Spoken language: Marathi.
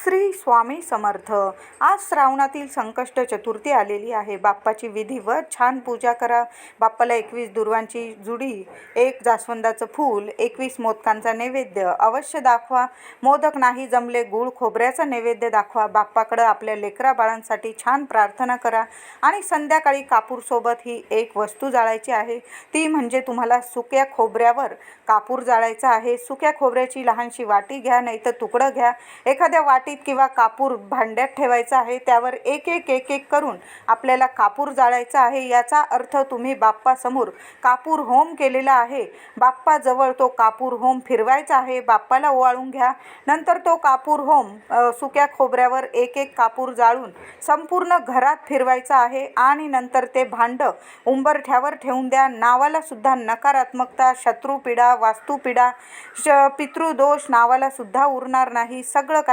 श्री स्वामी समर्थ. आज श्रावणातील संकष्ट चतुर्थी आलेली आहे. बाप्पाची विधिवत छान पूजा करा. बाप्पाला 21 दुर्वांची जुडी, 1 जास्वंदाचं फूल, 21 मोदकांचा नैवेद्य अवश्य दाखवा. मोदक नाही जमले, गूळ खोबऱ्याचा नैवेद्य दाखवा. बाप्पाकडे आपल्या लेकरा बाळांसाठी छान प्रार्थना करा. आणि संध्याकाळी कापूरसोबत ही एक वस्तू जाळायची आहे. ती म्हणजे तुम्हाला सुक्या खोबऱ्यावर कापूर जाळायचा आहे. सुक्या खोबऱ्याची लहानशी वाटी घ्या, नाही तर तुकडं घ्या. एखाद्या वाटीत किंवा कापूर भांड्यात ठेवायचा आहे. त्यावर एक एक करून आपल्याला कापूर जाळायचा आहे. याचा अर्थ तुम्ही बाप्पासमोर कापूर होम केलेला आहे. बाप्पाजवळ तो कापूर होम फिरवायचा आहे. बाप्पाला ओवाळून घ्या. नंतर तो कापूर होम सुक्या खोबऱ्यावर एक कापूर जाळून संपूर्ण घरात फिरवायचा आहे. आणि नंतर ते भांडं उंबरठ्यावर ठेवून द्या. नावाला सुद्धा नकारात्मकता, शत्रुपीडा, वास्तुपीडा, पितृदोष नावाला सुद्धा उरणार नाही. सगळं काही